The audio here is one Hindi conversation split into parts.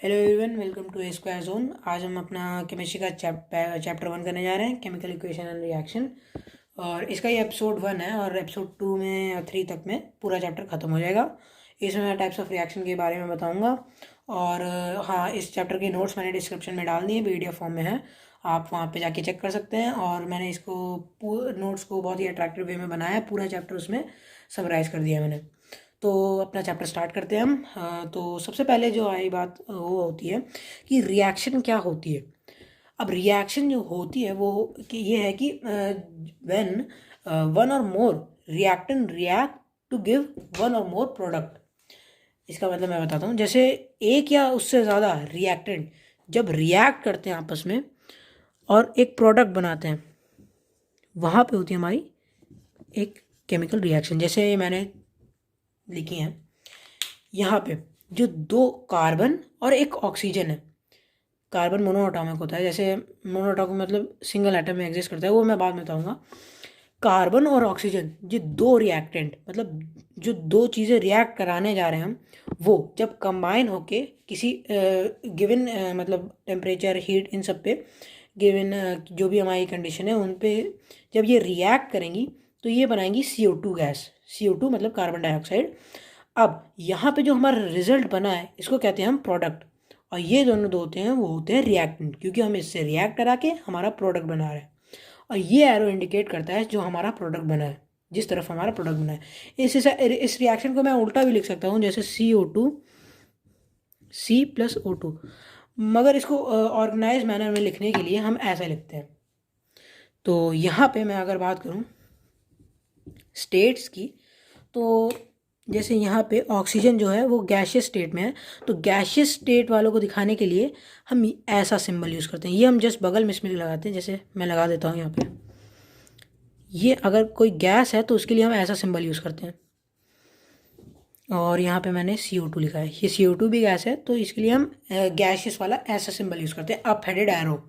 Hello everyone, welcome to A square zone. आज हम अपना केमिस्ट्री का चैप्टर 1 करने जा रहे हैं, केमिकल इक्वेशन एंड रिएक्शन। और इसका ये एपिसोड 1 है और एपिसोड 2 में या 3 तक में पूरा चैप्टर ख़त्म हो जाएगा। इसमें मैं टाइप्स ऑफ रिएक्शन के बारे में बताऊंगा। और हाँ, इस चैप्टर के नोट्स मैंने डिस्क्रिप्शन में डाल दिए, PDF फॉर्म में है, आप वहाँ पे जाके चेक कर सकते हैं। और मैंने इसको नोट्स को बहुत ही अट्रैक्टिव वे में बनाया, पूरा चैप्टर उसमें समराइज़ कर दिया मैंने। तो अपना चैप्टर स्टार्ट करते हैं हम। तो सबसे पहले जो आई बात वो होती है कि रिएक्शन क्या होती है। अब रिएक्शन जो होती है वो कि ये है कि when one or more reactant react to give one or more product. इसका मतलब मैं बताता हूँ, जैसे एक या उससे ज़्यादा रिएक्टेंट जब रिएक्ट करते हैं आपस में और एक प्रोडक्ट बनाते हैं, वहाँ पे होती है हमारी एक केमिकल रिएक्शन। जैसे मैंने लिखी हैं यहाँ पे, जो 2 कार्बन और एक ऑक्सीजन है। कार्बन मोनोएटॉमिक होता है, जैसे मोनोएटॉमिक मतलब सिंगल एटम में एग्जिस्ट करता है, वो मैं बाद में बताऊंगा। कार्बन और ऑक्सीजन, ये 2 रिएक्टेंट मतलब जो 2 चीज़ें रिएक्ट कराने जा रहे हैं हम, वो जब कंबाइन होके किसी गिवन मतलब टेम्परेचर, हीट, इन सब पे गिवन जो भी हमारी कंडीशन है उन पे जब ये रिएक्ट करेंगी तो ये बनाएंगी CO2 गैस। CO2 मतलब कार्बन डाइऑक्साइड। अब यहाँ पे जो हमारा रिजल्ट बना है इसको कहते हैं हम प्रोडक्ट। और ये दोनों दो होते हैं, वो होते हैं रिएक्टेंट, क्योंकि हम इससे रिएक्ट करा के हमारा प्रोडक्ट बना रहे हैं। और ये एरो इंडिकेट करता है जो हमारा प्रोडक्ट बना है, जिस तरफ हमारा प्रोडक्ट बना है। इस रिएक्शन को मैं उल्टा भी लिख सकता हूँ, जैसे CO2 C+O2, मगर इसको ऑर्गेनाइज मैनर में लिखने के लिए हम ऐसा लिखते हैं। तो यहाँ पे मैं अगर बात करूँ स्टेट्स की, तो जैसे यहाँ पे ऑक्सीजन जो है वो गैशियस स्टेट में है, तो गैशियस स्टेट वालों को दिखाने के लिए हम ऐसा सिंबल यूज़ करते हैं। ये हम जस्ट बगल में इसमें लगाते हैं, जैसे मैं लगा देता हूँ यहाँ पे। ये अगर कोई गैस है तो उसके लिए हम ऐसा सिंबल यूज़ करते हैं। और यहाँ पे मैंने CO2 लिखा है, ये CO2 भी गैस है, तो इसके लिए हम गैशियस वाला ऐसा सिंबल यूज़ करते हैं, अप हेडेड एरो।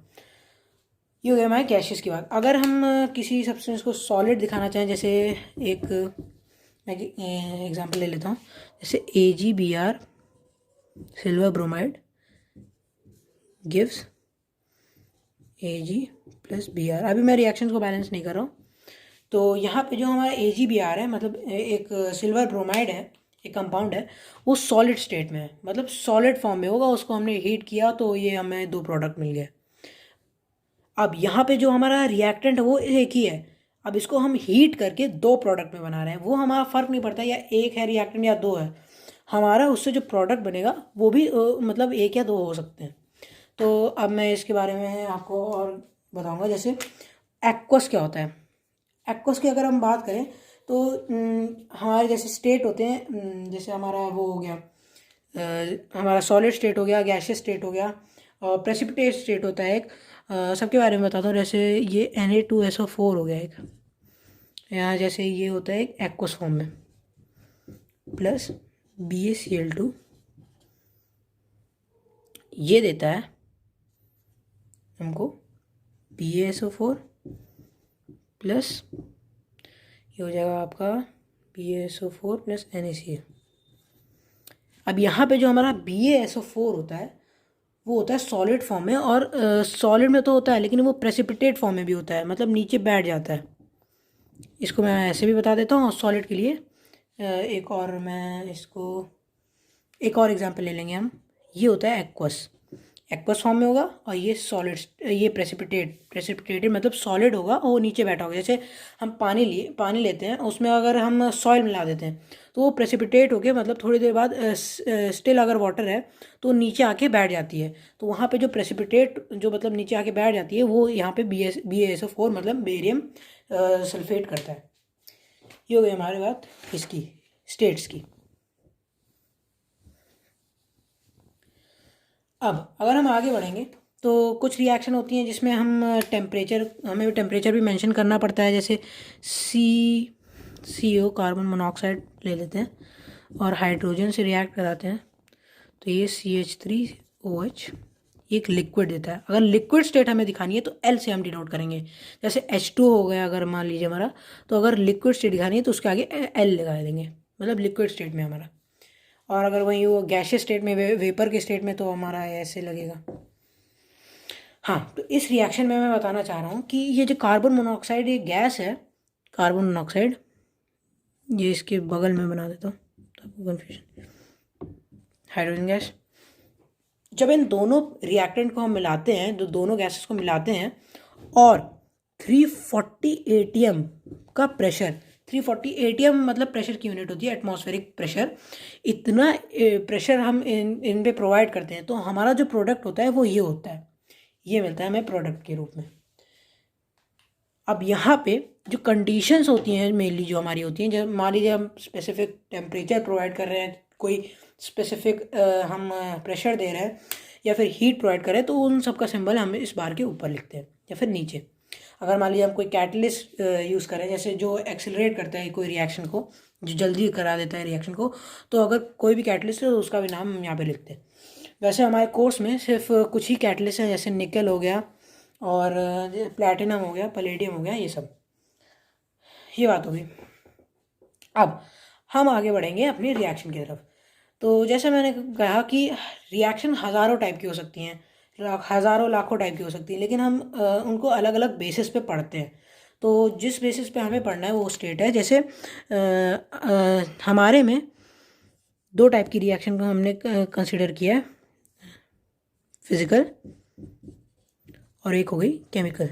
ये हो गया हमारे गैशियस की बात। अगर हम किसी सब्सटेंस को सॉलिड दिखाना चाहें, जैसे एक मैं एग्जांपल ले लेता हूँ, जैसे AgBr silver bromide gives Ag+Br। अभी मैं रिएक्शन को बैलेंस नहीं कर रहा हूँ। तो यहाँ पे जो हमारा AgBr है, मतलब एक सिल्वर ब्रोमाइड है, एक कंपाउंड है, वो सॉलिड स्टेट में है, मतलब सॉलिड फॉर्म में होगा। उसको हमने हीट किया तो ये हमें 2 प्रोडक्ट मिल गए। अब यहाँ पे जो हमारा रिएक्टेंट है वो एक ही है, अब इसको हम हीट करके 2 प्रोडक्ट में बना रहे हैं। वो हमारा फ़र्क नहीं पड़ता या एक है रिएक्टेंट या 2 है, हमारा उससे जो प्रोडक्ट बनेगा वो भी मतलब 1 या 2 हो सकते हैं। तो अब मैं इसके बारे में आपको और बताऊंगा। जैसे एक्वस क्या होता है। एक्वस की अगर हम बात करें तो हमारे जैसे स्टेट होते हैं, जैसे हमारा वो हो गया, हमारा सॉलिड स्टेट हो गया, गैशियस स्टेट हो गया, और प्रेसिपिटेट स्टेट होता है एक। सबके बारे में बताता हूँ। जैसे ये Na2SO4 हो गया एक, यहाँ जैसे ये होता है एक एक्वस फॉर्म में, प्लस BaCl2, ये देता है हमको BaSO4 प्लस ये हो जाएगा आपका BaSO4 प्लस NaCl। अब यहाँ पे जो हमारा BaSO4 होता है वो होता है सॉलिड फॉर्म में, और सॉलिड में तो होता है लेकिन वो प्रेसिपिटेट फॉर्म में भी होता है, मतलब नीचे बैठ जाता है। इसको मैं ऐसे भी बता देता हूँ। और सॉलिड के लिए एक और मैं इसको एक और एग्जांपल ले लेंगे हम। ये होता है एक्वस, एक्वस फॉर्म में होगा, और ये सॉलिड, ये प्रेसिपिटेटेड मतलब सॉलिड होगा और वो नीचे बैठा होगा। जैसे हम पानी लेते हैं, उसमें अगर हम सॉइल मिला देते हैं तो वो प्रेसिपिटेट होके मतलब थोड़ी देर बाद स्टिल अगर वाटर है तो नीचे आके बैठ जाती है। तो वहाँ पे जो प्रेसिपिटेट जो मतलब नीचे आके बैठ जाती है वो यहाँ पे BaSO4 मतलब बेरियम सल्फेट करता है। ये हो गई हमारी बात इसकी स्टेट्स की। अब अगर हम आगे बढ़ेंगे तो कुछ रिएक्शन होती हैं जिसमें हमें टेम्परेचर भी मेंशन करना पड़ता है। जैसे CO कार्बन मोनोऑक्साइड ले लेते हैं और हाइड्रोजन से रिएक्ट कराते हैं, तो ये CH3OH एक लिक्विड देता है। अगर लिक्विड स्टेट हमें दिखानी है तो L से हम डिनोट करेंगे। जैसे H2 हो गया अगर मान लीजिए हमारा, तो अगर लिक्विड स्टेट दिखानी है तो उसके आगे L लगा देंगे, मतलब लिक्विड स्टेट में हमारा। और अगर वहीं वो गैसियस स्टेट में, वेपर के स्टेट में, तो हमारा ऐसे लगेगा। हाँ, तो इस रिएक्शन में मैं बताना चाह रहा हूँ कि ये जो कार्बन मोनोऑक्साइड ये गैस है, कार्बन मोनोऑक्साइड, ये इसके बगल में बना देता हूँ ताकि कन्फ्यूजन, हाइड्रोजन गैस। जब इन दोनों रिएक्टेंट को हम मिलाते हैं, दोनों गैसेस को मिलाते हैं, और 340 एटीएम का प्रेशर, 340 एटीएम मतलब प्रेशर की यूनिट होती है, एटमॉस्फेरिक प्रेशर, इतना प्रेशर हम इन पे प्रोवाइड करते हैं, तो हमारा जो प्रोडक्ट होता है वो ये होता है, ये मिलता है हमें प्रोडक्ट के रूप में। अब यहाँ पे जो कंडीशंस होती हैं मेनली जो हमारी होती हैं, जब मान लीजिए हम स्पेसिफिक टेम्परेचर प्रोवाइड कर रहे हैं, कोई स्पेसिफिक हम प्रेशर दे रहे हैं, या फिर हीट प्रोवाइड कर रहे हैं, तो उन सब का सिंबल हम इस बार के ऊपर लिखते हैं या फिर नीचे। अगर मान लीजिए हम कोई कैटलिस्ट यूज़ करें, जैसे जो एक्सेलरेट करता है कोई रिएक्शन को, जो जल्दी करा देता है रिएक्शन को, तो अगर कोई भी कैटलिस्ट है तो उसका भी नाम हम यहाँ पे लिखते हैं। वैसे हमारे कोर्स में सिर्फ कुछ ही कैटलिस्ट हैं, जैसे निकल हो गया और प्लैटिनम हो गया, पलेडियम हो गया, ये सब। ये बात होगी। अब हम आगे बढ़ेंगे अपनी रिएक्शन की तरफ। तो जैसे मैंने कहा कि रिएक्शन हज़ारों टाइप की हो सकती हैं, हज़ारों लाखों टाइप की हो सकती हैं, लेकिन हम उनको अलग अलग बेसिस पे पढ़ते हैं। तो जिस बेसिस पे हमें पढ़ना है वो स्टेट है। जैसे हमारे में दो टाइप की रिएक्शन को हमने कंसिडर किया है, फिज़िकल और एक हो गई केमिकल।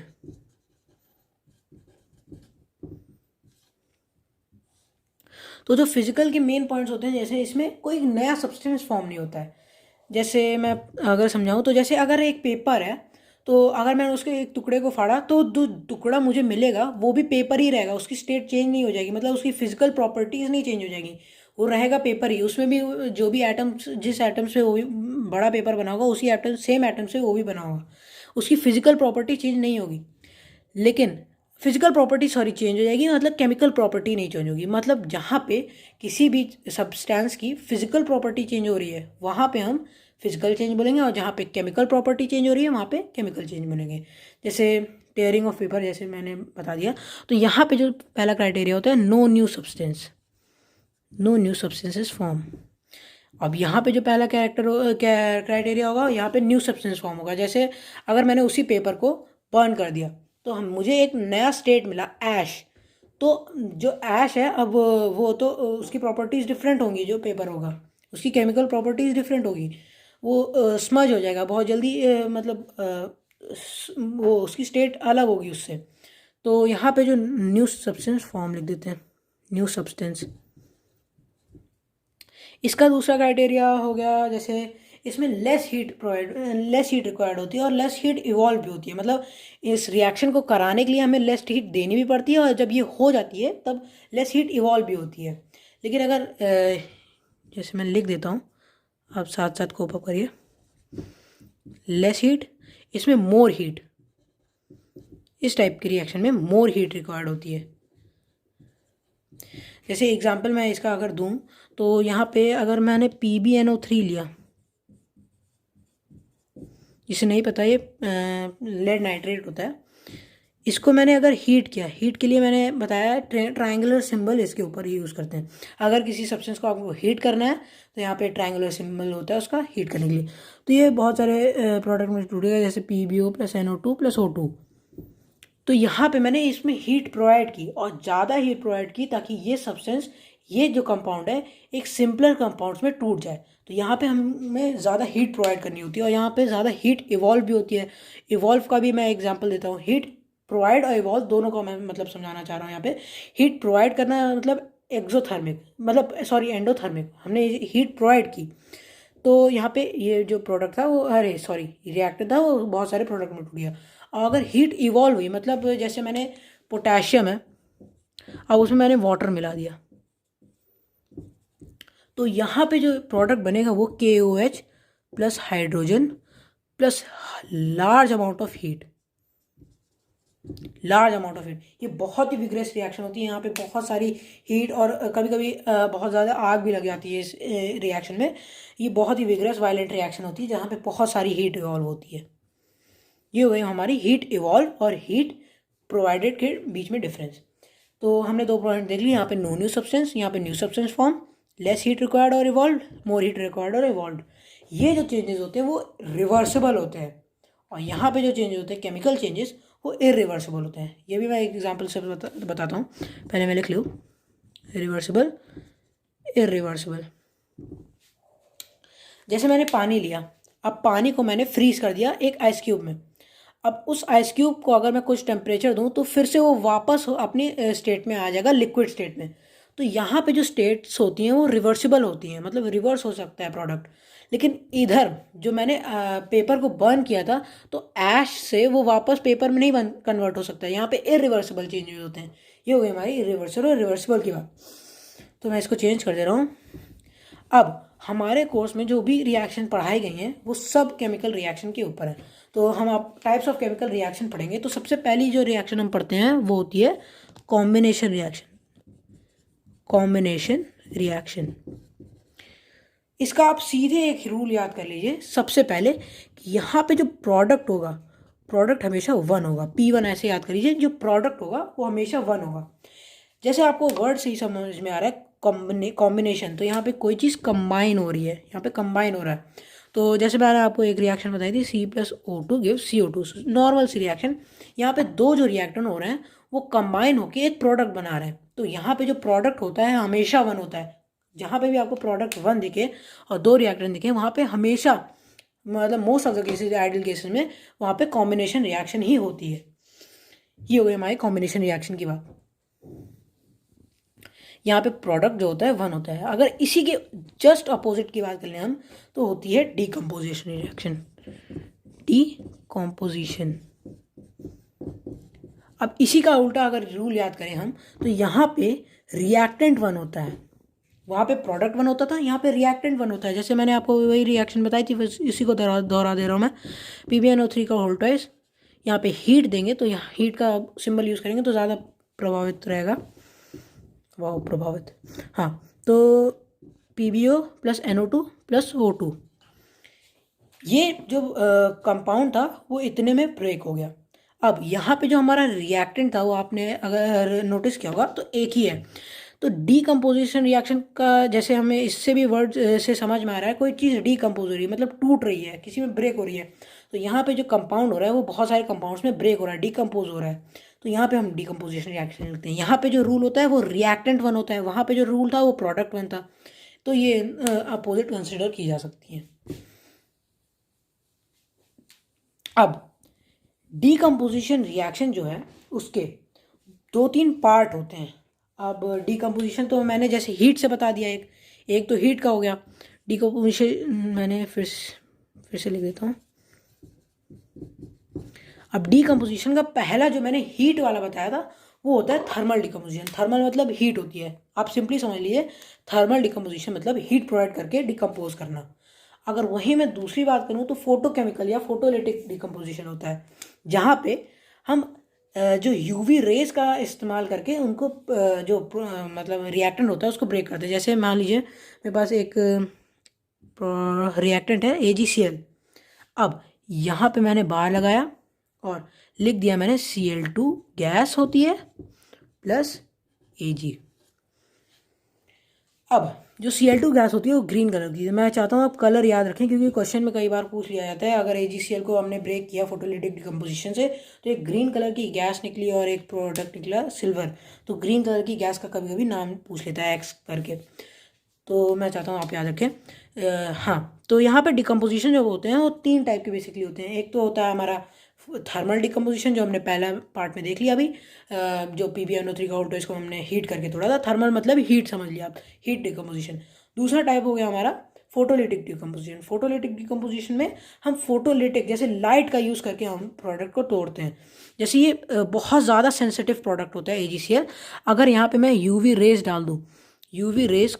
तो जो फिज़िकल के मेन पॉइंट्स होते हैं, जैसे इसमें कोई नया सब्सटेंस फॉर्म नहीं होता है। जैसे मैं अगर समझाऊँ तो जैसे अगर एक पेपर है, तो अगर मैंने उसके एक टुकड़े को फाड़ा तो जो टुकड़ा मुझे मिलेगा वो भी पेपर ही रहेगा, उसकी स्टेट चेंज नहीं हो जाएगी, मतलब उसकी फिजिकल प्रॉपर्टीज़ नहीं चेंज हो जाएगी, वो रहेगा पेपर ही। उसमें भी जो भी एटम्स, जिस एटम से वो भी बड़ा पेपर बना होगा, उसी एटम, सेम एटम से वो भी बना होगा, उसकी फिजिकल प्रॉपर्टी चेंज नहीं होगी। लेकिन फिजिकल प्रॉपर्टी चेंज हो जाएगी, मतलब केमिकल प्रॉपर्टी नहीं चेंज होगी। मतलब जहाँ पे किसी भी सब्सटेंस की फिजिकल प्रॉपर्टी चेंज हो रही है वहाँ पे हम फिजिकल चेंज बोलेंगे, और जहाँ पे केमिकल प्रॉपर्टी चेंज हो रही है वहाँ पे केमिकल चेंज बोलेंगे। जैसे टेयरिंग ऑफ पेपर, जैसे मैंने बता दिया। तो यहाँ पे जो पहला क्राइटेरिया होता है, no new substance, no new substances form. अब यहाँ पे जो पहला क्राइटेरिया होगा, यहाँ पे न्यू सब्सटेंस फॉर्म होगा। जैसे अगर मैंने उसी पेपर को बर्न कर दिया तो मुझे एक नया स्टेट मिला, ऐश। तो जो ऐश है, अब वो तो उसकी प्रॉपर्टीज़ डिफरेंट होंगी, जो पेपर होगा उसकी केमिकल प्रॉपर्टीज़ डिफरेंट होगी, वो स्मज हो जाएगा बहुत जल्दी, मतलब वो उसकी स्टेट अलग होगी उससे। तो यहाँ पे जो न्यू सब्सटेंस फॉर्म लिख देते हैं, न्यू सब्सटेंस। इसका दूसरा क्राइटेरिया हो गया, जैसे इसमें लेस हीट रिक्वायर्ड होती है और लेस हीट इवॉल्व भी होती है। मतलब इस रिएक्शन को कराने के लिए हमें लेस हीट देनी भी पड़ती है, और जब ये हो जाती है तब लेस हीट इवॉल्व भी होती है। लेकिन अगर जैसे मैं लिख देता हूँ, आप साथ साथ कोप अप करिए, लेस हीट, इसमें मोर हीट, इस टाइप की रिएक्शन में मोर हीट रिक्वायर्ड होती है। जैसे एग्जांपल मैं इसका अगर दूं, तो यहाँ पे अगर मैंने PbNO3 लिया, जिसे नहीं पता ये लेड नाइट्रेट होता है, इसको मैंने अगर हीट किया, हीट के लिए मैंने बताया ट्रायंगुलर सिंबल इसके ऊपर यूज़ करते हैं। अगर किसी सब्सटेंस को आपको हीट करना है तो यहाँ पे ट्रायंगुलर सिंबल होता है उसका हीट करने के लिए। तो ये बहुत सारे प्रोडक्ट में टूटेगा, जैसे PbO + NO2 + O2। तो यहाँ पे मैंने इसमें हीट प्रोवाइड की, और ज़्यादा हीट प्रोवाइड की, ताकि ये सब्सटेंस, ये जो कंपाउंड है, एक सिंपलर कंपाउंड्स में टूट जाए। तो यहाँ पे हमें ज़्यादा हीट प्रोवाइड करनी होती है, और यहाँ पे ज़्यादा हीट इवॉल्व भी होती है। इवॉल्व का भी मैं एग्जांपल देता हूँ, हीट प्रोवाइड और इवॉल्व दोनों को मैं मतलब समझाना चाह रहा हूँ। यहाँ पे हीट प्रोवाइड करना मतलब एक्सोथर्मिक, मतलब एंडोथर्मिक, हमने हीट प्रोवाइड की। तो यहाँ पे ये जो प्रोडक्ट था वो, रिएक्टर था, वो बहुत सारे प्रोडक्ट में टूट गया। और अगर हीट इवॉल्व हुई, मतलब जैसे मैंने पोटेशियम है, अब उसमें मैंने वाटर मिला दिया, तो यहाँ पे जो प्रोडक्ट बनेगा वो KOH + hydrogen + large amount of heat, ये बहुत ही विग्रेस रिएक्शन होती है। यहाँ पे बहुत सारी हीट, और कभी कभी बहुत ज़्यादा आग भी लग जाती है इस रिएक्शन में। ये बहुत ही विग्रेस वायलेंट रिएक्शन होती है, जहाँ पे बहुत सारी हीट इवॉल्व होती है। ये हो गई हमारी हीट इवॉल्व और हीट प्रोवाइडेड के बीच में डिफरेंस। तो हमने दो पॉइंट देख लिए, यहाँ पे नो न्यू सब्सटेंस, यहाँ पे new substance form, less heat required और इवॉल्व, मोर हीट रिक्वायर्ड और इवॉल्व। ये जो चेंजेस होते हैं वो रिवर्सिबल होते हैं, और यहाँ पे जो चेंजेस होते हैं केमिकल चेंजेस वो इरिवर्सिबल होते हैं। ये भी मैं एक एग्जांपल से बताता हूँ। पहले मैं लिख लूँ रिवर्सिबल, इरिवर्सिबल। जैसे मैंने पानी लिया, अब पानी को मैंने फ्रीज कर दिया एक आइस क्यूब में। अब उस आइस क्यूब को अगर मैं कुछ टेम्परेचर दूं तो फिर से वो वापस अपनी स्टेट में आ जाएगा, लिक्विड स्टेट में। तो यहाँ पे जो स्टेट्स होती हैं वो रिवर्सिबल होती हैं, मतलब रिवर्स हो सकता है प्रोडक्ट। लेकिन इधर जो मैंने पेपर को बर्न किया था तो ऐश से वो वापस पेपर में नहीं कन्वर्ट हो सकता है। यहाँ पे इरिवर्सिबल चेंजेस होते हैं। ये हो गई हमारी इरिवर्सिबल और रिवर्सिबल की बात। तो मैं इसको चेंज कर दे रहा हूँ। अब हमारे कोर्स में जो भी रिएक्शन पढ़ाई गई हैं वो सब केमिकल रिएक्शन के ऊपर है। तो हम आप टाइप्स ऑफ केमिकल रिएक्शन पढ़ेंगे। तो सबसे पहली जो रिएक्शन हम पढ़ते हैं वो होती है कॉम्बिनेशन रिएक्शन। कॉम्बिनेशन रिएक्शन, इसका आप सीधे एक रूल याद कर लीजिए सबसे पहले कि यहाँ पे जो प्रोडक्ट होगा, प्रोडक्ट हमेशा 1 होगा। P1 ऐसे याद कर लीजिए, जो प्रोडक्ट होगा वो हमेशा 1 होगा। जैसे आपको वर्ड से ही समझ में आ रहा है कॉम्बिनेशन, तो यहाँ पे कोई चीज़ कंबाइन हो रही है, यहाँ पे कंबाइन हो रहा है। तो जैसे मैंने आपको एक रिएक्शन बताई थी C+O2 गिव CO2, नॉर्मल सी रिएक्शन। यहाँ पे दो जो रिएक्टेंट हो रहे हैं वो कंबाइन होकर एक प्रोडक्ट बना रहे हैं। तो यहाँ पे जो प्रोडक्ट होता है हमेशा 1 होता है। जहाँ पे भी आपको प्रोडक्ट 1 दिखे और दो रिएक्टेंट दिखे वहाँ पे हमेशा, मतलब most of the cases, ideal cases में वहाँ पे कॉम्बिनेशन रिएक्शन ही होती है। ये हो गई हमारी कॉम्बिनेशन रिएक्शन की बात। यहाँ पे प्रोडक्ट जो होता है 1 होता है। अगर इसी के जस्ट अपोजिट की बात कर लें हम तो होती है डीकम्पोजिशन रिएक्शन। डीकम्पोजिशन, अब इसी का उल्टा अगर रूल याद करें हम तो यहाँ पे रिएक्टेंट 1 होता है, वहाँ पे प्रोडक्ट 1 होता था, यहाँ पे रिएक्टेंट 1 होता है। जैसे मैंने आपको वही रिएक्शन बताई थी, इसी को दोहरा दे रहा हूँ मैं। PbNO3 का होल ट्वाइस, यहाँ पे हीट देंगे तो यहाँ हीट का सिंबल यूज़ करेंगे तो ज़्यादा प्रभावित रहेगा। वाह प्रभावित, हाँ। तो PbO + NO2 + O2, ये जो कंपाउंड था वो इतने में ब्रेक हो गया। अब यहाँ पे जो हमारा रिएक्टेंट था वो आपने अगर नोटिस किया होगा तो एक ही है। तो डीकम्पोजिशन रिएक्शन का जैसे हमें इससे भी वर्ड से समझ में आ रहा है, कोई चीज़ डीकम्पोज हो रही है मतलब टूट रही है, किसी में ब्रेक हो रही है। तो यहाँ पे जो कंपाउंड हो रहा है वो बहुत सारे कंपाउंड्स में ब्रेक हो रहा है, डीकम्पोज हो रहा है। तो यहाँ पे हम डीकम्पोजिशन रिएक्शन लिखते हैं। यहाँ पे जो रूल होता है वो रिएक्टेंट 1 होता है, वहाँ पे जो रूल था वो प्रोडक्ट 1 था। तो ये अपोजिट कंसिडर की जा सकती है। अब डीकम्पोजिशन रिएक्शन जो है उसके 2-3 पार्ट होते हैं। अब डीकम्पोजिशन तो मैंने जैसे हीट से बता दिया, एक तो हीट का हो गया। डीकम्पोजिशन मैंने फिर से लिख देता हूँ। अब डीकम्पोजिशन का पहला जो मैंने हीट वाला बताया था वो होता है थर्मल डीकम्पोजिशन। थर्मल मतलब हीट होती है, आप सिंपली समझ लीजिए थर्मल डीकम्पोजिशन मतलब हीट प्रोवाइड करके डिकम्पोज करना। अगर वहीं मैं दूसरी बात करूँ तो फोटोकेमिकल या फोटोलिटिक डिकम्पोजिशन होता है, जहाँ पे हम जो यूवी रेज का इस्तेमाल करके उनको जो मतलब रिएक्टेंट होता है उसको ब्रेक करते हैं। जैसे मान लीजिए मेरे पास एक रिएक्टेंट है AgCl। अब यहाँ पे मैंने बार लगाया और लिख दिया मैंने Cl2 गैस होती है प्लस Ag। अब जो Cl2 गैस होती है वो ग्रीन कलर की है। मैं चाहता हूँ आप कलर याद रखें क्योंकि क्वेश्चन में कई बार पूछ लिया जाता है। अगर AgCl को हमने ब्रेक किया फोटोलिटिक डिकम्पोजिशन से तो एक ग्रीन कलर की गैस निकली और एक प्रोडक्ट निकला सिल्वर। तो ग्रीन कलर की गैस का कभी कभी नाम पूछ लेता है X करके, तो मैं चाहता हूँ आप याद रखें। हाँ, तो यहाँ पर डिकम्पोजिशन जो होते हैं वो 3 टाइप के बेसिकली होते हैं। एक तो होता है हमारा थर्मल डिकम्पोजिशन जो हमने पहला पार्ट में देख लिया अभी, जो PbNO3 का होल इसको हमने हीट करके तोड़ा था। थर्मल मतलब हीट समझ लिया आप, हीट डिकम्पोजिशन। दूसरा टाइप हो गया हमारा फोटोलिटिक डिकम्पोजिशन। फोटोलिटिक डिकम्पोजिशन में हम फोटोलिटिक जैसे लाइट का यूज़ करके हम प्रोडक्ट को तोड़ते हैं। जैसे ये बहुत ज़्यादा सेंसिटिव प्रोडक्ट होता है AgCl। अगर यहाँ पे मैं UV रेज डाल दूँ, UV रेज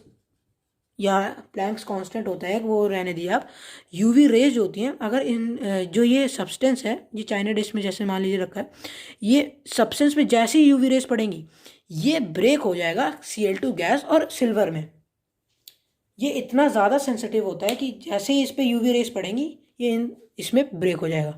या प्लैंक्स कांस्टेंट होता है वो रहने दिए आप, यूवी रेज होती हैं। अगर इन जो ये सब्सटेंस है, ये चाइना डिश में जैसे मान लीजिए रखा है, ये सब्सटेंस में जैसे ही यूवी रेज पड़ेंगी ये ब्रेक हो जाएगा Cl2 गैस और सिल्वर में। ये इतना ज़्यादा सेंसिटिव होता है कि जैसे ही इस पर यूवी रेज पड़ेंगी ये इसमें ब्रेक हो जाएगा।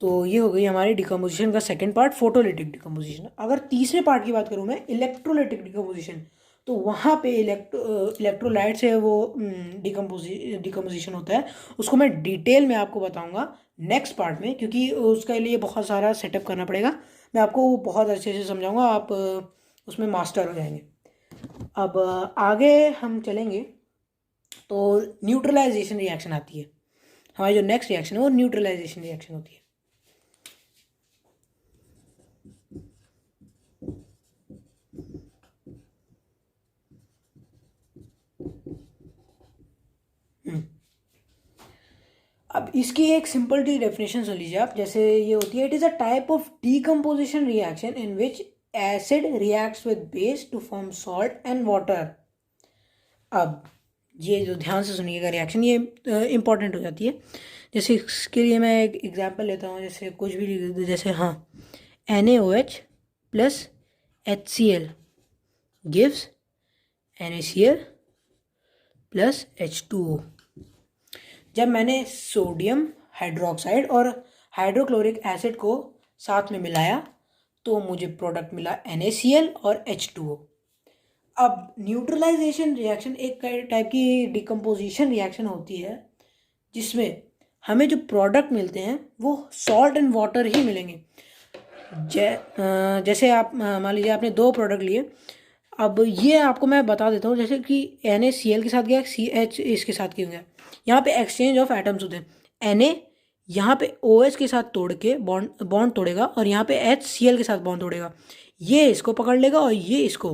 तो ये हो गई हमारी डिकम्पोजिशन का सेकेंड पार्ट, फोटोलिटिक डिकम्पोजिशन। अगर तीसरे पार्ट की बात करूँ मैं, इलेक्ट्रोलिटिक डिकम्पोजिशन, तो वहाँ पे इलेक्ट्रोलाइट से वो डिकम्पोजिशन होता है। उसको मैं डिटेल में आपको बताऊंगा नेक्स्ट पार्ट में, क्योंकि उसके लिए बहुत सारा सेटअप करना पड़ेगा। मैं आपको बहुत अच्छे से समझाऊंगा, आप उसमें मास्टर हो जाएंगे। अब आगे हम चलेंगे तो न्यूट्रलाइजेशन रिएक्शन आती है। हमारी जो नेक्स्ट रिएक्शन है वो न्यूट्रलाइजेशन रिएक्शन होती है। अब इसकी एक सिंपल टी डेफिनेशन सुन लीजिए आप। जैसे ये होती है, it is a type of decomposition reaction in which acid reacts with base to form salt and water. अब ये जो ध्यान से सुनिएगा रिएक्शन, ये इंपॉर्टेंट हो जाती है। जैसे इसके लिए मैं एक एग्जांपल लेता हूँ, जैसे कुछ भी लिख देते, जैसे हाँ NaOH plus HCl gives NaCl plus H2O। जब मैंने सोडियम हाइड्रोक्साइड और हाइड्रोक्लोरिक एसिड को साथ में मिलाया तो मुझे प्रोडक्ट मिला NaCl और H2O। अब न्यूट्रलाइजेशन रिएक्शन एक टाइप की डिकम्पोजिशन रिएक्शन होती है जिसमें हमें जो प्रोडक्ट मिलते हैं वो सॉल्ट एंड वाटर ही मिलेंगे। जैसे आप मान लीजिए आपने दो प्रोडक्ट लिए। अब ये आपको मैं बता देता हूँ, जैसे कि NaCl के साथ गया, CH इसके साथ क्यों गया। यहाँ पे एक्सचेंज ऑफ एटम्स होते हैं। Na यहाँ पे OH के साथ तोड़ के बॉन्ड तोड़ेगा और यहाँ पे HCl के साथ बॉन्ड तोड़ेगा। ये इसको पकड़ लेगा और ये इसको,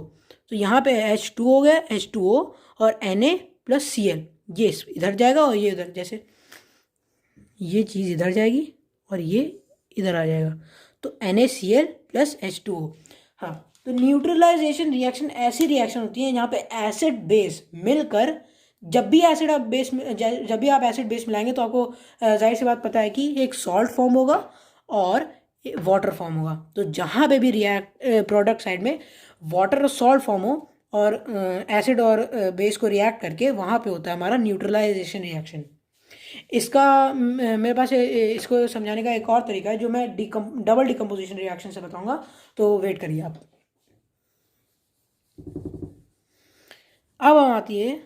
तो यहाँ पे H2 हो गया, H2O और Na प्लस Cl, ये इधर जाएगा और ये इधर, जैसे ये चीज़ इधर जाएगी और ये इधर आ जाएगा, तो NaCl प्लस H2O। हाँ, तो न्यूट्रलाइजेशन रिएक्शन ऐसी रिएक्शन होती है जहाँ पे एसिड बेस मिलकर, जब भी आप एसिड बेस मिलाएंगे तो आपको जाहिर सी बात पता है कि एक सॉल्ट फॉर्म होगा और वाटर फॉर्म होगा। तो जहाँ पे भी प्रोडक्ट साइड में वाटर और सॉल्ट फॉर्म हो और एसिड और बेस को रिएक्ट करके, वहाँ पे होता है हमारा न्यूट्रलाइजेशन रिएक्शन। इसका मेरे पास इसको समझाने का एक और तरीका है जो मैं डबल डिकम्पोजिशन रिएक्शन से बताऊंगा, तो वेट करिए आप। अब हम आती है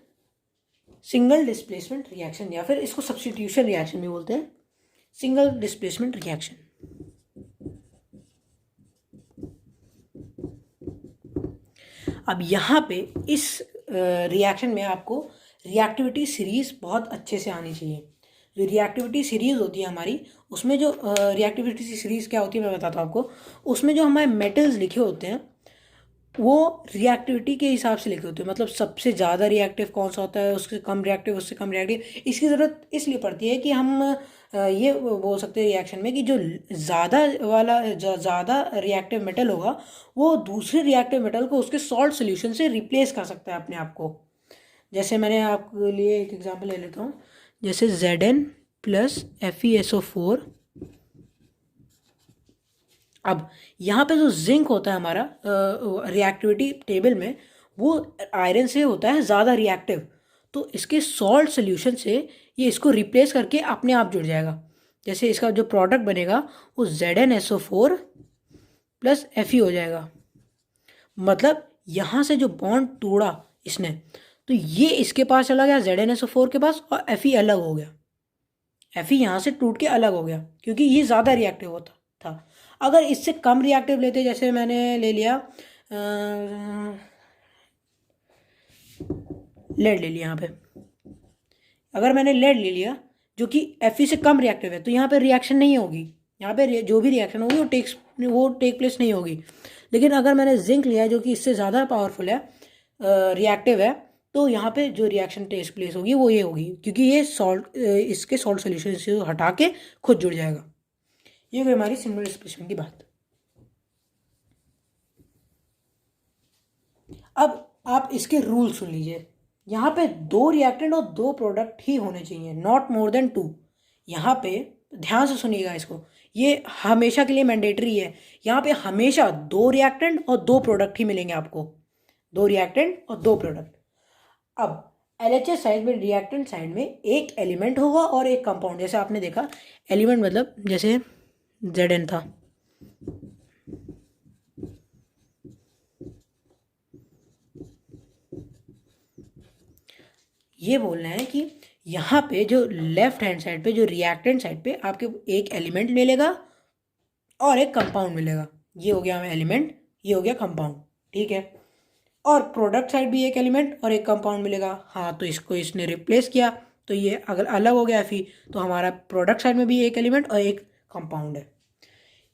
सिंगल डिस्प्लेसमेंट रिएक्शन, या फिर इसको सब्स्टिट्यूशन रिएक्शन भी बोलते हैं, सिंगल डिस्प्लेसमेंट रिएक्शन। अब यहाँ पे इस रिएक्शन में आपको रिएक्टिविटी सीरीज बहुत अच्छे से आनी चाहिए। जो रिएक्टिविटी सीरीज होती है हमारी, उसमें जो रिएक्टिविटी सीरीज क्या होती है मैं बताता हूँ आपको। उसमें जो हमारे मेटल्स लिखे होते हैं वो रिएक्टिविटी के हिसाब से लिखे होते हैं, मतलब सबसे ज़्यादा रिएक्टिव कौन सा होता है, उससे कम रिएक्टिव, उससे कम रिएक्टिव। इसकी ज़रूरत इसलिए पड़ती है कि हम ये बोल सकते हैं रिएक्शन में कि जो ज़्यादा रिएक्टिव मेटल होगा वो दूसरे रिएक्टिव मेटल को उसके सॉल्ट सोल्यूशन से रिप्लेस कर सकता है अपने आप को। जैसे मैंने आपके लिए एक एग्जांपल ले लेता हूँ, जैसे Zn प्लस FeSO4। अब यहाँ पे जो जिंक होता है हमारा रिएक्टिविटी टेबल में, वो आयरन से होता है ज़्यादा रिएक्टिव, तो इसके सॉल्ट सोल्यूशन से ये इसको रिप्लेस करके अपने आप जुड़ जाएगा। जैसे इसका जो प्रोडक्ट बनेगा वो ZnSO4 प्लस Fe हो जाएगा। मतलब यहाँ से जो बॉन्ड तोड़ा इसने, तो ये इसके पास चला गया ZnSO4 के पास और Fe अलग हो गया। Fe यहाँ से टूट के अलग हो गया क्योंकि ये ज़्यादा रिएक्टिव होता था। अगर इससे कम रिएक्टिव लेते, जैसे मैंने ले लिया लेड ले लिया यहाँ पे, अगर मैंने लेड ले लिया जो कि Fe से कम रिएक्टिव है, तो यहाँ पे रिएक्शन नहीं होगी। यहाँ पे जो भी रिएक्शन होगी वो टेक प्लेस नहीं होगी। लेकिन अगर मैंने जिंक लिया जो कि इससे ज़्यादा पावरफुल है, रिएक्टिव है, तो यहाँ पे जो रिएक्शन टेक प्लेस होगी वो ये होगी, क्योंकि ये इसके सॉल्ट सोल्यूशन से हटा के खुद जुड़ जाएगा। ये हुई हमारी सिंगल डिस्प्लेसमेंट की बात। अब आप इसके रूल सुन लीजिए। यहाँ पे 2 रिएक्टेंट और 2 प्रोडक्ट ही होने चाहिए, नॉट मोर देन 2। यहाँ पे ध्यान से सुनिएगा इसको, ये हमेशा के लिए मैंडेटरी है। यहाँ पे हमेशा 2 रिएक्टेंट और 2 प्रोडक्ट ही मिलेंगे आपको, 2 रिएक्टेंट और 2 प्रोडक्ट। अब LHS साइड में, रिएक्टेंट साइड में एक एलिमेंट होगा और एक कंपाउंड। जैसे आपने देखा एलिमेंट मतलब जैसे Zn था, ये बोल रहे हैं कि यहाँ पे जो लेफ्ट हैंड साइड पे, जो रिएक्टेंट साइड पे आपके एक एलिमेंट मिलेगा और एक कंपाउंड मिलेगा। ये हो गया हमें एलिमेंट, ये हो गया कंपाउंड, ठीक है। और प्रोडक्ट साइड भी एक एलिमेंट और एक कंपाउंड मिलेगा। हाँ, तो इसको इसने रिप्लेस किया, तो ये अगर अलग हो गया फी, तो हमारा प्रोडक्ट साइड में भी एक एलिमेंट और एक कंपाउंड है।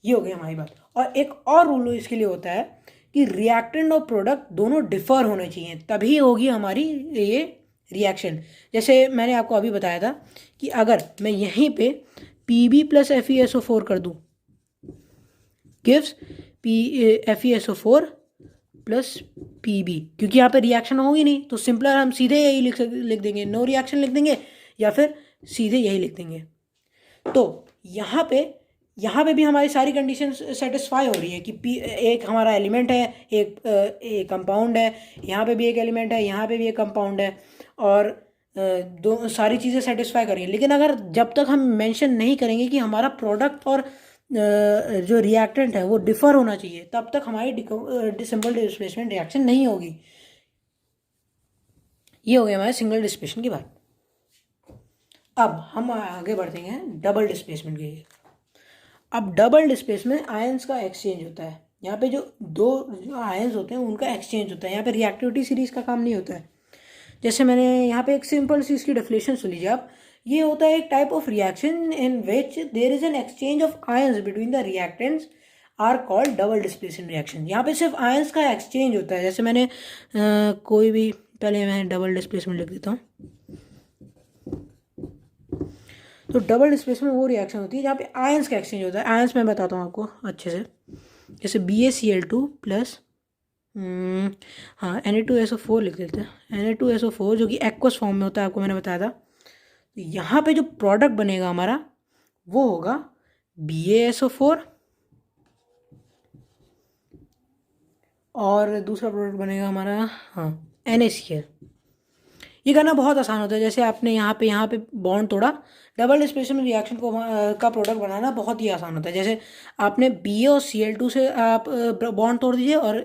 ये हो गई हमारी बात। और एक और रूल इसके लिए होता है कि रिएक्टेंट और प्रोडक्ट दोनों डिफर होने चाहिए, तभी होगी हमारी ये रिएक्शन। जैसे मैंने आपको अभी बताया था कि अगर मैं यहीं पे Pb प्लस FeSO4 कर दूँ, गिव्स FeSO4 प्लस Pb, क्योंकि यहाँ पे रिएक्शन होगी नहीं, तो सिंपलर हम सीधे यही लिख देंगे, नो रिएक्शन लिख देंगे, या फिर सीधे यही लिख देंगे। तो यहाँ पे भी हमारी सारी कंडीशन सेटिस्फाई हो रही है कि एक हमारा एलिमेंट है, एक कंपाउंड है, यहाँ पे भी एक एलिमेंट है, यहाँ पे भी एक कंपाउंड है, और दो सारी चीज़ें सेटिस्फाई कर रही है। लेकिन अगर जब तक हम मेंशन नहीं करेंगे कि हमारा प्रोडक्ट और जो रिएक्टेंट है वो डिफर होना चाहिए, तब तक हमारी सिंपल डिस्प्लेसमेंट रिएक्शन नहीं होगी। ये हो गया हमारे सिंगल डिस्प्लेसमेंट की बात। अब हम आगे बढ़ते हैं डबल डिस्प्लेसमेंट के लिए। अब डबल डिस्प्लेसमेंट आयंस का एक्सचेंज होता है। यहाँ पे जो दो आयंस होते हैं उनका एक्सचेंज होता है। यहाँ पे रिएक्टिविटी सीरीज का काम नहीं होता है। जैसे मैंने यहाँ पे एक सिंपल सी इसकी डेफिनेशन सुन लीजिए आप। ये होता है एक type of reaction in which there is an exchange of ions between the reactants are called double displacement reaction. यहाँ पे सिर्फ आयंस का एक्सचेंज होता है। जैसे मैंने कोई भी, पहले मैं डबल डिस्प्लेसमेंट लिख देता हूँ। तो डबल डिस्प्लेसमेंट वो रिएक्शन होती है जहाँ पे आयंस का एक्सचेंज होता है। आयंस मैं बताता हूँ आपको अच्छे से। जैसे BaCl2 प्लस हाँ Na2SO4 लिख देते हैं। Na2SO4 जो कि एक्वस फॉर्म में होता है, आपको मैंने बताया था। तो यहाँ पे जो प्रोडक्ट बनेगा हमारा वो होगा BaSO4 और दूसरा प्रोडक्ट बनेगा हमारा NaCl। ये करना बहुत आसान होता है। जैसे आपने यहाँ पे बॉन्ड तोड़ा, डबल डिस्प्लेसमेंट रिएक्शन को का प्रोडक्ट बनाना बहुत ही आसान होता है। जैसे आपने Ba और Cl2 से आप बॉन्ड तोड़ दीजिए और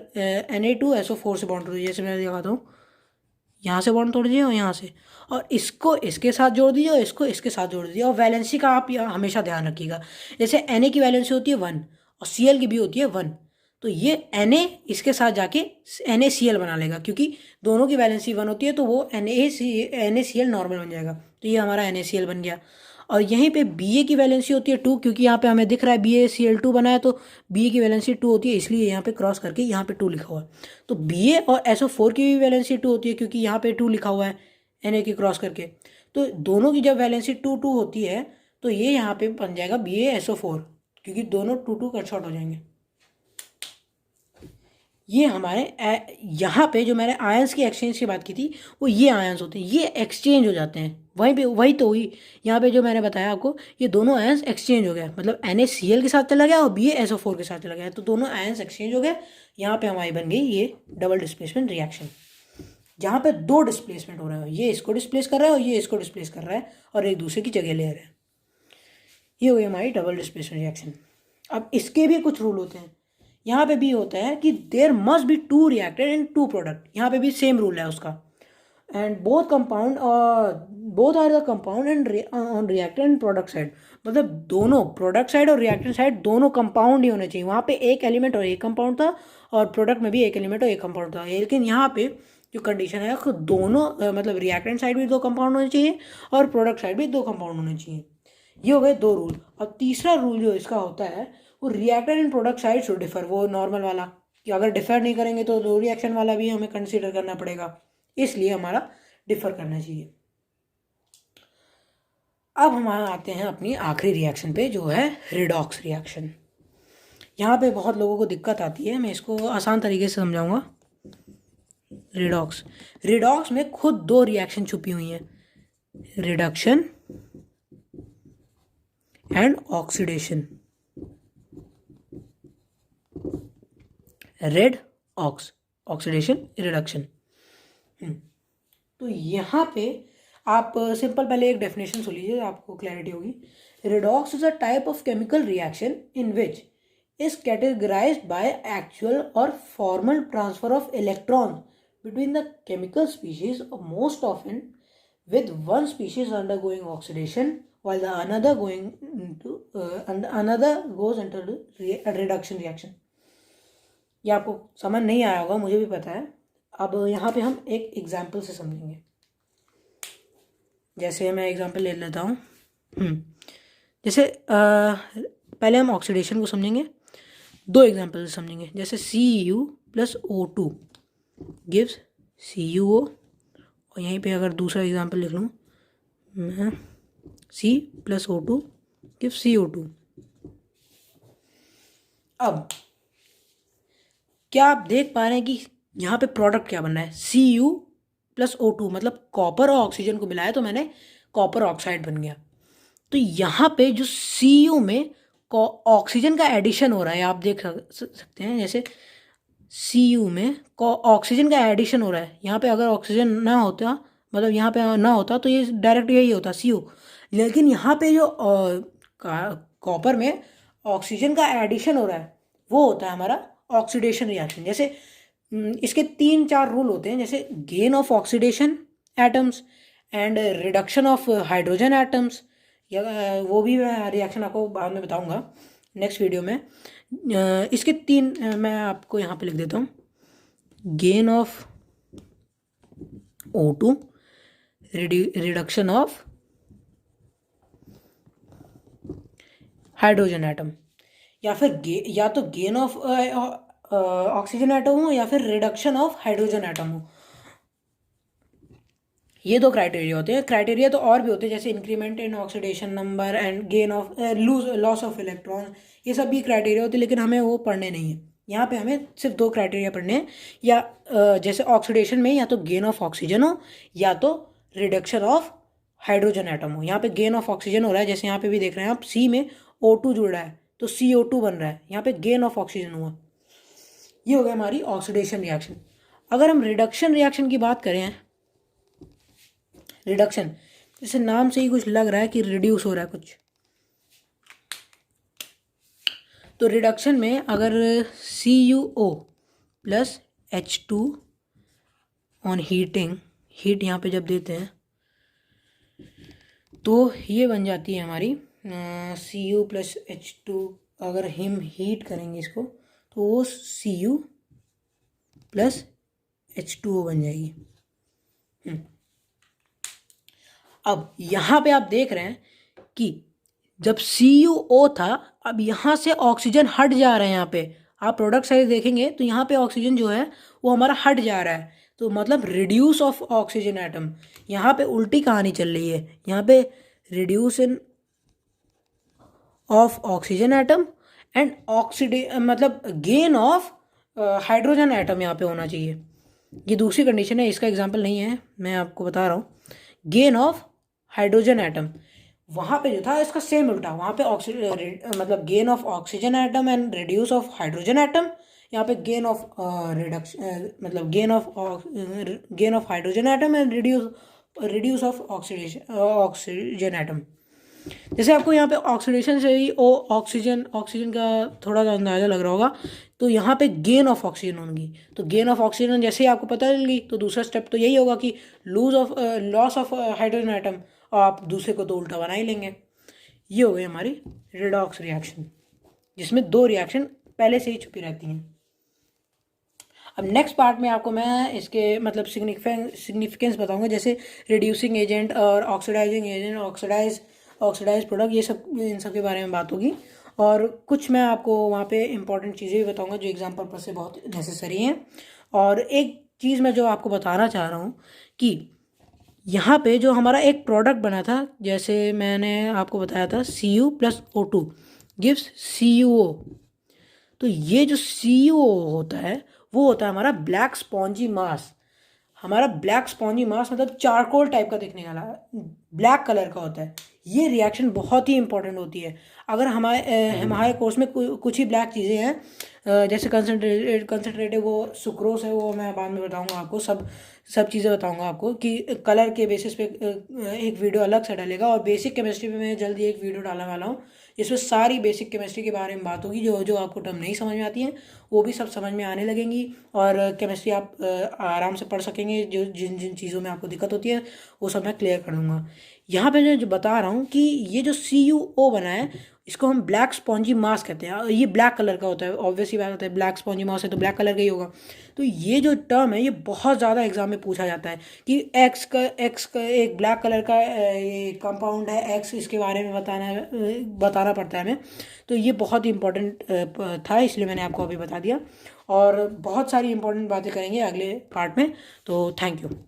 Na2SO4 से बॉन्ड तोड़ दीजिए। जैसे मैं दिखाता हूँ, यहाँ से बॉन्ड तोड़ दीजिए और यहाँ से, और इसको इसके साथ जोड़ दीजिए और इसको इसके साथ जोड़ दीजिए। और वैलेंसी का आप हमेशा ध्यान रखिएगा। जैसे Na की वैलेंसी होती है 1 और Cl की भी होती है 1, तो ये Na इसके साथ जाके NaCl बना लेगा, क्योंकि दोनों की वैलेंसी 1 होती है, तो वो NaCl नॉर्मल बन जाएगा। तो ये हमारा NaCl बन गया। और यहीं पे Ba की वैलेंसी होती है 2, क्योंकि यहाँ पे हमें दिख रहा है BaCl2 बना है, तो Ba की वैलेंसी 2 होती है, इसलिए यहाँ पे क्रॉस करके यहाँ पे 2 लिखा हुआ है। तो Ba और SO4 की भी वैलेंसी 2 होती है, क्योंकि यहाँ पे 2 लिखा हुआ है Na की क्रॉस करके। तो दोनों की जब वैलेंसी 2 होती है, तो ये यहाँ पे बन जाएगा BaSO4, क्योंकि दोनों 2 कट शॉर्ट हो जाएंगे। ये हमारे यहाँ पे जो मैंने आयंस की एक्सचेंज की बात की थी, वो ये आयंस होते हैं, ये एक्सचेंज हो जाते हैं। वही तो हुई यहाँ पे जो मैंने बताया आपको, ये दोनों आयंस एक्सचेंज हो गया, मतलब NaCl के साथ चला गया और BaSO4 के साथ चला गया, तो दोनों आयंस एक्सचेंज हो गए। यहाँ पे हमारी बन गई ये डबल डिस्प्लेसमेंट रिएक्शन, जहाँ पे दो डिस्प्लेसमेंट हो रहा है। ये इसको डिस्प्लेस कर रहा है और ये इसको डिस्प्लेस कर रहा है और एक दूसरे की जगह ले रहा है। ये हो गई हमारी डबल डिस्प्लेसमेंट रिएक्शन। अब इसके भी कुछ रूल होते हैं। यहाँ पे भी होता है कि there must be 2 reactant and 2 product. यहाँ पे भी सेम रूल है उसका। And both are the compound and on reactant and product side, मतलब दोनों प्रोडक्ट साइड और रिएक्टेंट साइड दोनों कंपाउंड ही होने चाहिए। वहाँ पे एक एलिमेंट और एक कंपाउंड था, और प्रोडक्ट में भी एक एलिमेंट और एक कंपाउंड था। लेकिन यहाँ पे जो कंडीशन है, दोनों मतलब रिएक्टेंट साइड भी 2 कंपाउंड होने चाहिए और प्रोडक्ट साइड भी 2 कंपाउंड होने चाहिए। ये हो गए 2 रूल। और तीसरा रूल जो इसका होता है, वो reactant and product side should differ, वो नॉर्मल वाला, कि अगर डिफर नहीं करेंगे तो दो रिएक्शन वाला भी हमें कंसीडर करना पड़ेगा, इसलिए हमारा डिफर करना चाहिए। अब हम आते हैं अपनी आखिरी रिएक्शन पे, जो है रिडॉक्स रिएक्शन। यहाँ पे बहुत लोगों को दिक्कत आती है, मैं इसको आसान तरीके से समझाऊंगा। रिडॉक्स में खुद 2 रिएक्शन छुपी हुई हैं, reduction and oxidation. Red ox, oxidation, reduction. तो यहाँ पे आप सिंपल पहले एक डेफिनेशन सुन लीजिए, आपको क्लैरिटी होगी। Redox is a type of chemical reaction in which is categorized by actual or formal transfer of electrons between the chemical species, most often with one species undergoing oxidation while the another goes into reduction reaction. ये आपको समझ नहीं आया होगा, मुझे भी पता है. अब यहाँ पे हम एक एग्जाम्पल से समझेंगे. जैसे मैं एग्जाम्पल ले लेता हूँ. जैसे पहले हम ऑक्सीडेशन को समझेंगे, दो एग्जाम्पल से समझेंगे. जैसे CU plus O2 gives CuO, और यहीं पे अगर दूसरा एग्जाम्पल लिख लूँ मैं, C plus O2 gives CO2. अब क्या आप देख पा रहे हैं कि यहाँ पे प्रोडक्ट क्या बन रहा है? Cu प्लस O2 मतलब कॉपर और ऑक्सीजन को मिलाया तो मैंने कॉपर ऑक्साइड बन गया. तो यहाँ पे जो Cu में ऑक्सीजन का एडिशन हो रहा है, आप देख सकते हैं. जैसे Cu में ऑक्सीजन का एडिशन हो रहा है. यहाँ पे अगर ऑक्सीजन ना होता, मतलब यहाँ पे ना होता तो ये डायरेक्ट यही होता CO. लेकिन यहाँ पे जो कॉपर में ऑक्सीजन का एडिशन हो रहा है वो होता है हमारा ऑक्सीडेशन रिएक्शन. जैसे इसके 3-4 रूल होते हैं. जैसे gain of oxidation atoms and reduction of hydrogen atoms. वो भी मैं रिएक्शन आपको बाद में बताऊंगा नेक्स्ट वीडियो में. इसके 3 मैं आपको यहाँ पे लिख देता हूँ. Gain of O2, reduction of hydrogen atom, या फिर या तो गेन ऑफ ऑक्सीजन एटम हो या फिर रिडक्शन ऑफ हाइड्रोजन एटम हो. ये दो क्राइटेरिया होते हैं. क्राइटेरिया तो और भी होते हैं, जैसे increment in oxidation number and gain of loss of electron. ये सब भी क्राइटेरिया होते हैं, लेकिन हमें वो पढ़ने नहीं है. यहाँ पे हमें सिर्फ 2 क्राइटेरिया पढ़ने हैं. या जैसे ऑक्सीडेशन में या तो गेन ऑफ ऑक्सीजन हो या तो रिडक्शन ऑफ हाइड्रोजन एटम हो. यहाँ पे गेन ऑफ ऑक्सीजन हो रहा है, जैसे यहाँ पे भी देख रहे हैं आप, C में O2 जुड़ रहा है तो CO2 बन रहा है. यहाँ पे गेन ऑफ ऑक्सीजन हुआ. ये हो गया हमारी ऑक्सीडेशन रिएक्शन. अगर हम रिडक्शन रिएक्शन की बात करें, रिडक्शन जैसे नाम से ही कुछ लग रहा है कि रिड्यूस हो रहा है कुछ. तो रिडक्शन में अगर CuO plus H2 on heating, heat यहाँ पे जब देते हैं तो ये बन जाती है हमारी Cu प्लस H2. अगर हम हीट करेंगे इसको तो वो Cu प्लस H2O बन जाएगी. अब यहाँ पे आप देख रहे हैं कि जब CuO था, अब यहाँ से ऑक्सीजन हट जा रहा है. यहाँ पे आप प्रोडक्ट साइड देखेंगे तो यहाँ पे ऑक्सीजन जो है वो हमारा हट जा रहा है. तो मतलब रिड्यूस ऑफ ऑक्सीजन एटम. यहाँ पे उल्टी कहानी चल रही है. यहाँ पे reduce in of oxygen atom and मतलब गेन ऑफ हाइड्रोजन एटम यहाँ पे होना चाहिए. ये दूसरी कंडीशन है, इसका एग्जाम्पल नहीं है, मैं आपको बता रहा हूँ. गेन ऑफ हाइड्रोजन एटम वहाँ पे जो था इसका सेम उल्टा. वहाँ पे मतलब gain of oxygen atom and reduce of hydrogen atom. यहाँ पे गेन ऑफ मतलब gain of hydrogen atom and reduce of oxygen atom. जैसे आपको यहाँ पे ऑक्सीडेशन से ही ऑक्सीजन का थोड़ा सा अंदाज़ा लग रहा होगा. तो यहाँ पे गेन ऑफ ऑक्सीजन होगी. तो गेन ऑफ ऑक्सीजन जैसे ही आपको पता चलेगी तो दूसरा स्टेप तो यही होगा कि लॉस ऑफ हाइड्रोजन एटम. आप दूसरे को तो उल्टा बना ही लेंगे. ये हो गई हमारी रेडॉक्स रिएक्शन, जिसमें 2 रिएक्शन पहले से ही छुपी रहती हैं. अब नेक्स्ट पार्ट में आपको मैं इसके मतलब सिग्निफिकेंस बताऊंगा. जैसे रिड्यूसिंग एजेंट और ऑक्सीडाइजिंग एजेंट, ऑक्सीडाइज प्रोडक्ट, ये सब इन सब के बारे में बात होगी. और कुछ मैं आपको वहाँ पे इंपॉर्टेंट चीज़ें भी बताऊंगा जो एग्जाम पर्पस से बहुत नेसेसरी हैं. और एक चीज़ मैं जो आपको बताना चाह रहा हूँ कि यहाँ पे जो हमारा एक प्रोडक्ट बना था, जैसे मैंने आपको बताया था Cu plus O2 gives CuO. तो ये जो CuO होता है वो होता है हमारा ब्लैक स्पॉन्जी मास. हमारा ब्लैक स्पॉन्जी मास मतलब चारकोल टाइप का दिखने वाला ब्लैक कलर का होता है. ये रिएक्शन बहुत ही इंपॉर्टेंट होती है. अगर हमारे कोर्स में कुछ ही ब्लैक चीज़ें हैं जैसे कंसनट्रेटेड वो सुक्रोज है, वो मैं बाद में बताऊंगा आपको, सब चीज़ें बताऊंगा आपको कि कलर के बेसिस पे एक वीडियो अलग से डलेगा। और बेसिक केमिस्ट्री पे मैं जल्दी एक वीडियो डालने वाला हूँ जिसमें सारी बेसिक केमिस्ट्री के बारे में बात होगी। जो जो आपको टर्म नहीं समझ में आती है वो भी सब समझ में आने लगेंगी, और केमिस्ट्री आप आराम से पढ़ सकेंगे। जो जिन जिन चीज़ों में आपको दिक्कत होती है वो सब मैं क्लियर कर दूंगा। यहाँ पे जो बता रहा हूँ कि ये जो CuO बना है, इसको हम ब्लैक स्पॉन्जी मास कहते हैं। और ये ब्लैक कलर का होता है, ऑब्वियसली बात होता है, ब्लैक स्पॉन्जी मास है तो ब्लैक कलर का ही होगा। तो ये जो टर्म है ये बहुत ज़्यादा एग्जाम में पूछा जाता है कि एक्स का एक ब्लैक कलर का ये कंपाउंड है एक्स, इसके बारे में बताना पड़ता है हमें। तो ये बहुत ही इंपॉर्टेंट था, इसलिए मैंने आपको अभी बता दिया। और बहुत सारी इंपॉर्टेंट बातें करेंगे अगले पार्ट में। तो थैंक यू।